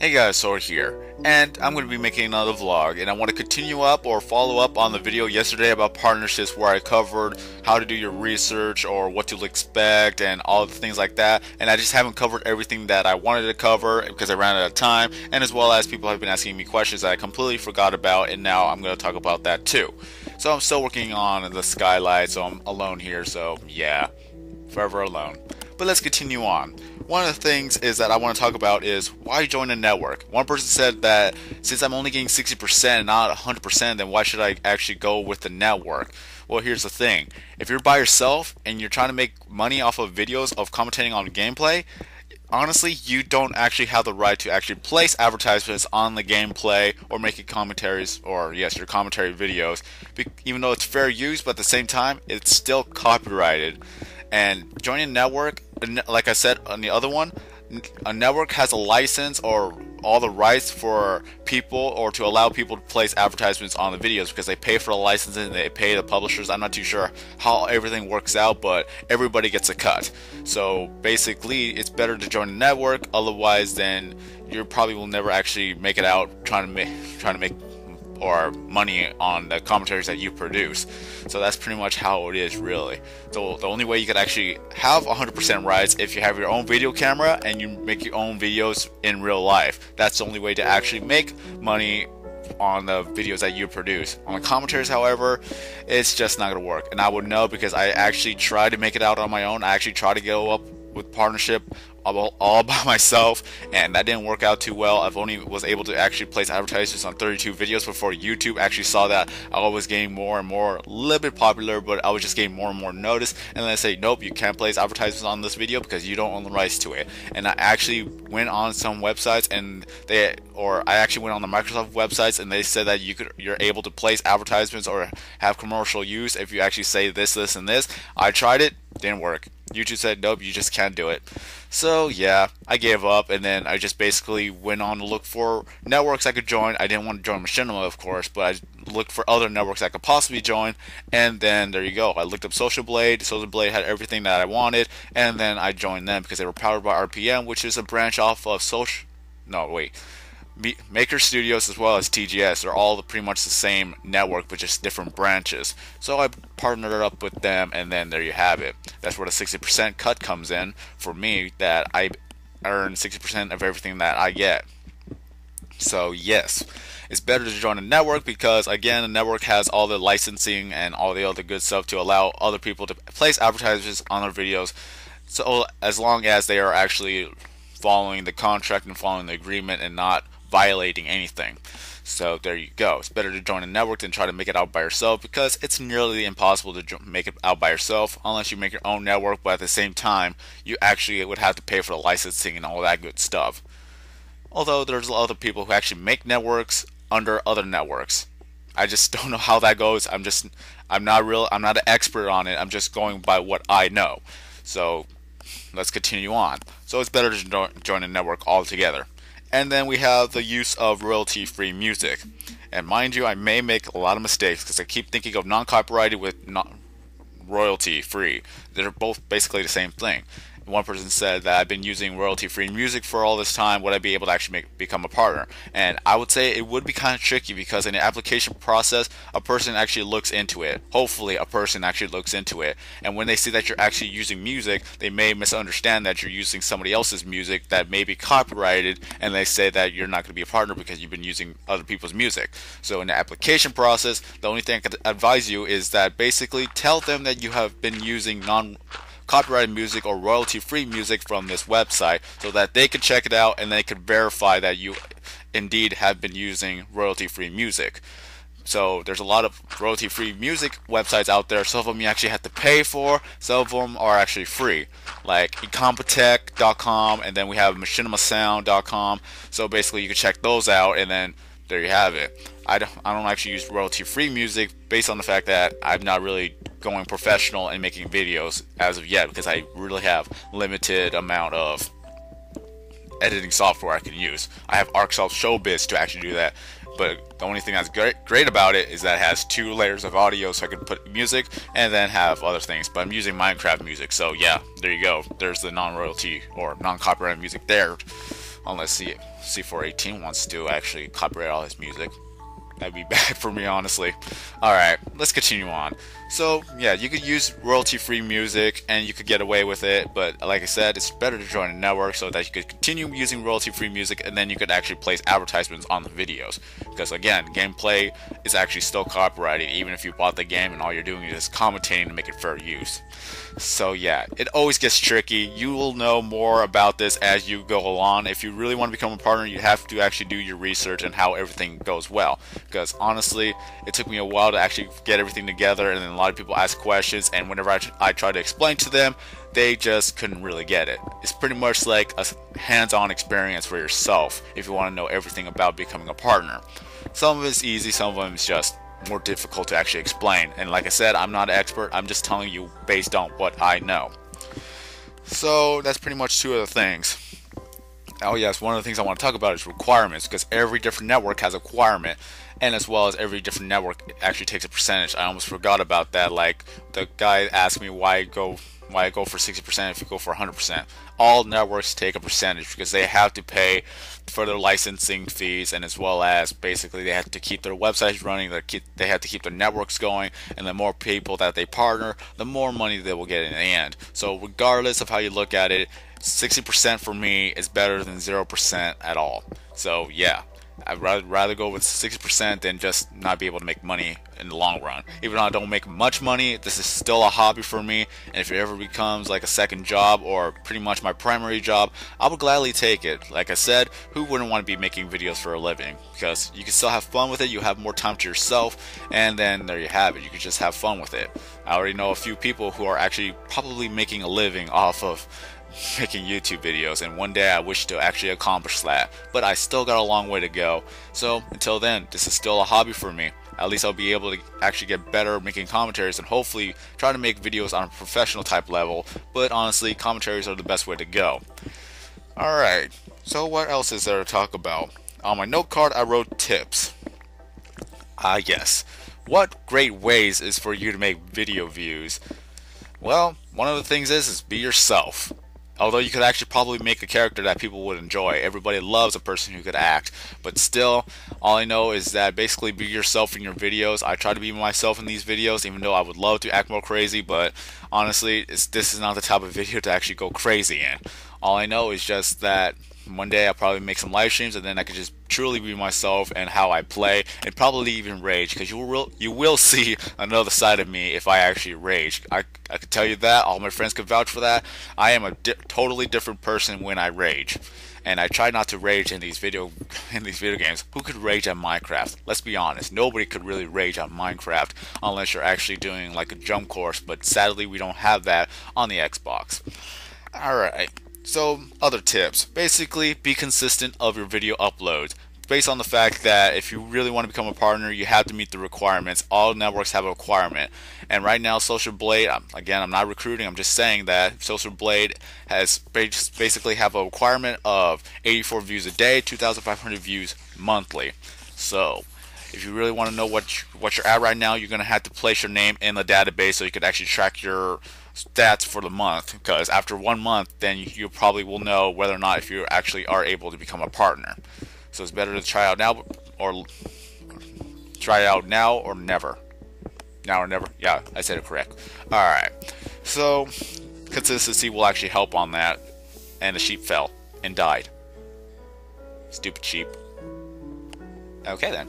Hey guys, Sword here, and I'm going to be making another vlog, and I want to continue up or follow up on the video yesterday about partnerships where I covered how to do your research or what to expect and all the things like that, and I just haven't covered everything that I wanted to cover because I ran out of time, and as well as people have been asking me questions that I completely forgot about, and now I'm going to talk about that too. So I'm still working on the skylight, so I'm alone here, so yeah, forever alone. But let's continue on. One of the things is that I want to talk about is why join a network. One person said that since I'm only getting 60% and not 100%, then why should I actually go with the network? Well, here's the thing. If you're by yourself and you're trying to make money off of videos of commentating on gameplay, honestly, you don't actually have the right to actually place advertisements on the gameplay or making commentaries or, yes, your commentary videos, even though it's fair use, but at the same time, it's still copyrighted. And joining a network, like I said on the other one, a network has a license or all the rights for people or to allow people to place advertisements on the videos because they pay for the licensing and they pay the publishers. I'm not too sure how everything works out, but everybody gets a cut. So basically, it's better to join a network. Otherwise, then you probably will never actually make it out trying to make or money on the commentaries that you produce. So that's pretty much how it is, really. So the only way you could actually have 100% rights if you have your own video camera and you make your own videos in real life. That's the only way to actually make money on the videos that you produce. On the commentaries, however, it's just not gonna work. And I would know because I actually tried to make it out on my own. I actually tried to go up with partnership all by myself, and that didn't work out too well. I've only was able to actually place advertisements on 32 videos before YouTube actually saw that I was getting more and more, a little bit popular, but I was just getting more and more notice, and then they say, nope, you can't place advertisements on this video because you don't own the rights to it. And I actually went on some websites and I actually went on the Microsoft websites and they said that you're able to place advertisements or have commercial use if you actually say this, and this. I tried it, didn't work. YouTube said, nope, you just can't do it. So yeah, I gave up, and then I just basically went on to look for networks I could join. I didn't want to join Machinima, of course, but I looked for other networks I could possibly join, and then there you go. I looked up Social Blade. Social Blade had everything that I wanted, and then I joined them because they were powered by RPM, which is a branch off of Maker Studios as well as TGS. They're all pretty much the same network but just different branches. So I partnered up with them, and then there you have it. That's where the 60% cut comes in for me, that I earn 60% of everything that I get. So yes, it's better to join a network because, again, a network has all the licensing and all the other good stuff to allow other people to place advertisements on their videos, so as long as they are actually following the contract and following the agreement and not violating anything. So there you go. It's better to join a network than try to make it out by yourself because it's nearly impossible to make it out by yourself unless you make your own network, but at the same time you actually would have to pay for the licensing and all that good stuff. Although there's other people who actually make networks under other networks. I just don't know how that goes. I'm not an expert on it. I'm just going by what I know. So let's continue on. So it's better to join a network altogether. And then we have the use of royalty-free music. And mind you, I may make a lot of mistakes because I keep thinking of non-copyrighted with royalty-free. They're both basically the same thing. One person said that I've been using royalty-free music for all this time. Would I be able to actually become a partner? And I would say it would be kind of tricky because in the application process, a person actually looks into it. Hopefully, a person actually looks into it. And when they see that you're actually using music, they may misunderstand that you're using somebody else's music that may be copyrighted, and they say that you're not going to be a partner because you've been using other people's music. So in the application process, the only thing I could advise you is that basically tell them that you have been using copyrighted music or royalty-free music from this website so that they can check it out and they can verify that you indeed have been using royalty-free music. So there's a lot of royalty-free music websites out there. Some of them you actually have to pay for, some of them are actually free, like incompetech.com, and then we have machinimasound.com. So basically you can check those out, and then there you have it. I don't actually use royalty-free music based on the fact that I'm not really going professional and making videos as of yet because I really have limited amount of editing software I can use. I have ArcSoft Showbiz to actually do that, but the only thing that's great about it is that it has 2 layers of audio, so I can put music and then have other things. But I'm using Minecraft music, so yeah, there you go. There's the non-royalty or non-copyright music there. unless C418 wants to actually copyright all his music. That'd be bad for me, honestly. Alright, let's continue on. So, yeah, you could use royalty-free music and you could get away with it, but like I said, it's better to join a network so that you could continue using royalty-free music and then you could actually place advertisements on the videos. Because again, gameplay is actually still copyrighted even if you bought the game and all you're doing is just commentating to make it fair use. So yeah, it always gets tricky. You will know more about this as you go along. If you really want to become a partner, you have to actually do your research and how everything goes well. Because honestly, it took me a while to actually get everything together, and then a lot of people ask questions, and whenever I try to explain to them, they just couldn't really get it. It's pretty much like a hands-on experience for yourself if you want to know everything about becoming a partner. Some of it's easy, some of them is just more difficult to actually explain. And like I said, I'm not an expert, I'm just telling you based on what I know. So that's pretty much two of the things. Oh yes, one of the things I want to talk about is requirements, because every different network has a requirement, and as well as every different network actually takes a percentage. I almost forgot about that. Like the guy asked me why I go for 60% if you go for 100%. All networks take a percentage because they have to pay for their licensing fees, and as well as basically they have to keep their websites running, they have to keep their networks going, and the more people that they partner, the more money they will get in the end. So regardless of how you look at it, 60% for me is better than 0% at all. So yeah, I'd rather go with 60% than just not be able to make money in the long run. Even though I don't make much money, this is still a hobby for me, and if it ever becomes like a second job or pretty much my primary job, I would gladly take it. Like I said, who wouldn't want to be making videos for a living? Because you can still have fun with it, you have more time to yourself, and then there you have it, you can just have fun with it. I already know a few people who are actually probably making a living off of making YouTube videos, and one day I wish to actually accomplish that, but I still got a long way to go. So until then, this is still a hobby for me. At least I'll be able to actually get better making commentaries and hopefully try to make videos on a professional type level, but honestly, commentaries are the best way to go. Alright, so what else is there to talk about? On my note card I wrote tips. Yes. What great ways is for you to make video views? Well, one of the things is be yourself. Although you could actually probably make a character that people would enjoy. Everybody loves a person who could act. But still, all I know is that basically be yourself in your videos. I try to be myself in these videos, even though I would love to act more crazy. But honestly, this is not the type of video to actually go crazy in. All I know is just that one day I'll probably make some live streams, and then I could just truly be myself and how I play, and probably even rage, because you will see another side of me if I actually rage. I can tell you that. All my friends can vouch for that. I am a totally different person when I rage, and I try not to rage in these video games. Who could rage at Minecraft? Let's be honest. Nobody could really rage at Minecraft unless you're actually doing like a jump course. But sadly, we don't have that on the Xbox. All right. So, other tips. Basically, be consistent of your video uploads. Based on the fact that if you really want to become a partner, you have to meet the requirements. All networks have a requirement. And right now, Social Blade, again, I'm not recruiting, I'm just saying that Social Blade has basically have a requirement of 84 views a day, 2,500 views monthly. So, if you really want to know what you're at right now, you're going to have to place your name in the database so you could actually track your stats for the month, because after 1 month then you probably will know whether or not if you actually are able to become a partner. So it's better to try out now or never. Now or never. Yeah, I said it correct. Alright, so consistency will actually help on that. And the sheep fell and died. Stupid sheep. Okay then.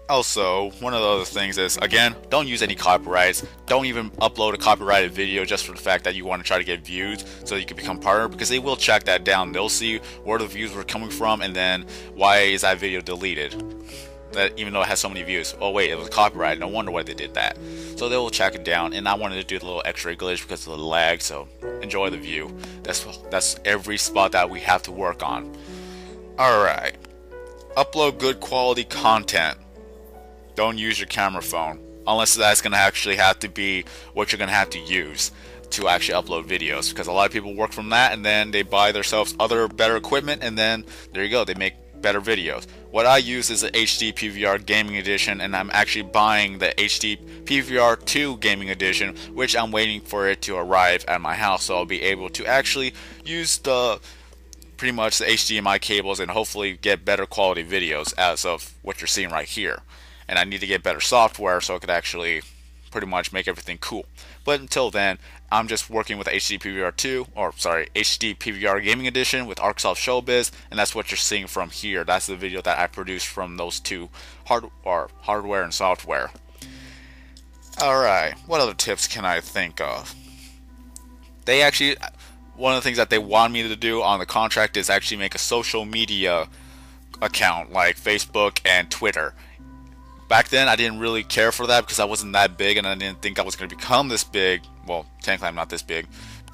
Also, one of the other things is, again, don't use any copyrights. Don't even upload a copyrighted video just for the fact that you want to try to get views so you can become partner, because they will check that down. They'll see where the views were coming from and then why is that video deleted. That even though it has so many views. Oh wait, it was copyrighted. No wonder why they did that. So they will check it down, and I wanted to do the little X-ray glitch because of the lag, so enjoy the view. That's every spot that we have to work on. Alright. Upload good quality content. Don't use your camera phone, unless that's going to actually have to be what you're going to have to use to actually upload videos, because a lot of people work from that and then they buy themselves other better equipment, and then there you go, they make better videos. What I use is the HD PVR Gaming Edition, and I'm actually buying the HD PVR 2 Gaming Edition, which I'm waiting for it to arrive at my house, so I'll be able to actually use the pretty much the HDMI cables and hopefully get better quality videos as of what you're seeing right here. And I need to get better software so I could actually pretty much make everything cool. But until then, I'm just working with HD PVR 2, or sorry, HD PVR Gaming Edition with Arcsoft Showbiz, and that's what you're seeing from here. That's the video that I produced from those two hardware and software. Alright, what other tips can I think of? They actually, one of the things that they want me to do on the contract is actually make a social media account like Facebook and Twitter. Back then I didn't really care for that because I wasn't that big and I didn't think I was going to become this big. Well, technically I'm not this big.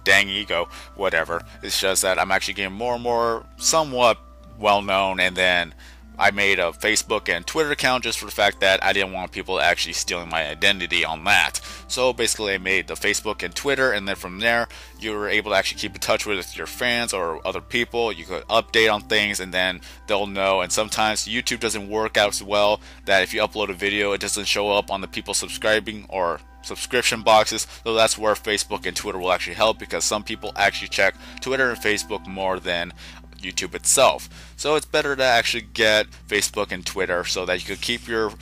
Dang ego, whatever. It's just that I'm actually getting more and more somewhat well known, and then I made a Facebook and Twitter account just for the fact that I didn't want people actually stealing my identity on that. So basically I made the Facebook and Twitter, and then from there you were able to actually keep in touch with your fans or other people. You could update on things and then they'll know. And sometimes YouTube doesn't work out as well, that if you upload a video it doesn't show up on the people subscribing or subscription boxes. So that's where Facebook and Twitter will actually help, because some people actually check Twitter and Facebook more than YouTube itself. So it's better to actually get Facebook and Twitter so that you can keep your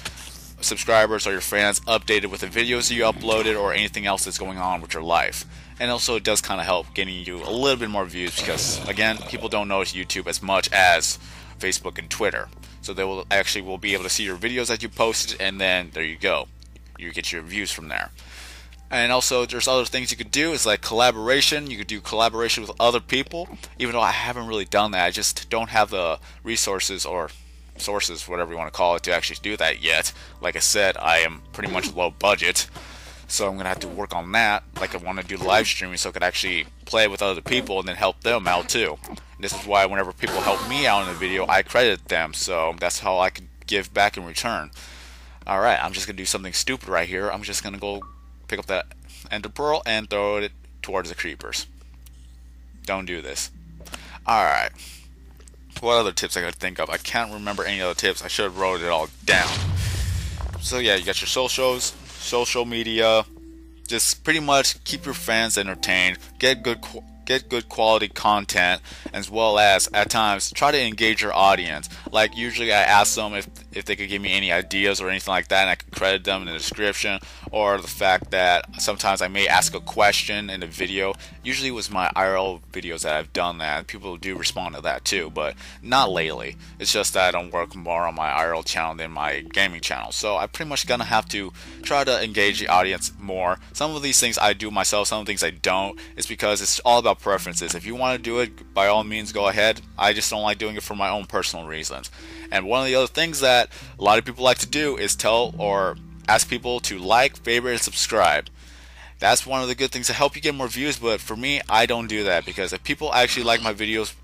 subscribers or your fans updated with the videos you uploaded or anything else that's going on with your life. And also it does kind of help getting you a little bit more views, because again, people don't notice YouTube as much as Facebook and Twitter. So they will actually be able to see your videos that you posted, and then there you go. You get your views from there. And also there's other things you could do, is like collaboration. You could do collaboration with other people, even though I haven't really done that. I just don't have the resources or sources, whatever you want to call it, to actually do that yet. Like I said, I am pretty much low budget, so I'm gonna have to work on that. Like I want to do live streaming so I could actually play with other people and then help them out too. And this is why whenever people help me out in a video, I credit them, so that's how I can give back in return. Alright, I'm just gonna do something stupid right here. I'm just gonna go pick up that ender pearl and throw it towards the creepers. Don't do this. Alright. What other tips I could think of? I can't remember any other tips. I should have wrote it all down. So yeah, you got your socials, social media. Just pretty much keep your fans entertained. Get good quality content, as well as at times try to engage your audience. Like usually I ask them if they could give me any ideas or anything like that, and I could credit them in the description. Or the fact that sometimes I may ask a question in a video. Usually it was my IRL videos that I've done that. People do respond to that too, but not lately. It's just that I don't work more on my IRL channel than my gaming channel. So I'm pretty much gonna have to try to engage the audience more. Some of these things I do myself, some of the things I don't. It's because it's all about preferences. If you want to do it, by all means go ahead. I just don't like doing it for my own personal reasons. And one of the other things that a lot of people like to do is tell or ask people to like, favorite, and subscribe. That's one of the good things to help you get more views, but for me, I don't do that, because if people actually like my videos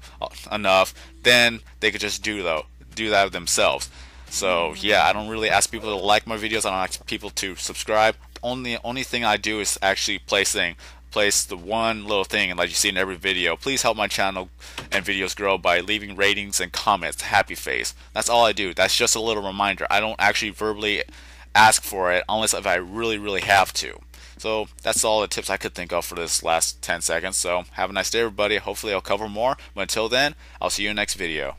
enough, then they could just do that themselves. So yeah, I don't really ask people to like my videos. I don't ask people to subscribe. Only thing I do is actually place the one little thing, and like you see in every video, please help my channel and videos grow by leaving ratings and comments, happy face. That's all I do. That's just a little reminder. I don't actually verbally ask for it unless if I really have to. So that's all the tips I could think of for this last 10 seconds. So have a nice day, everybody. Hopefully I'll cover more, but until then, I'll see you in the next video.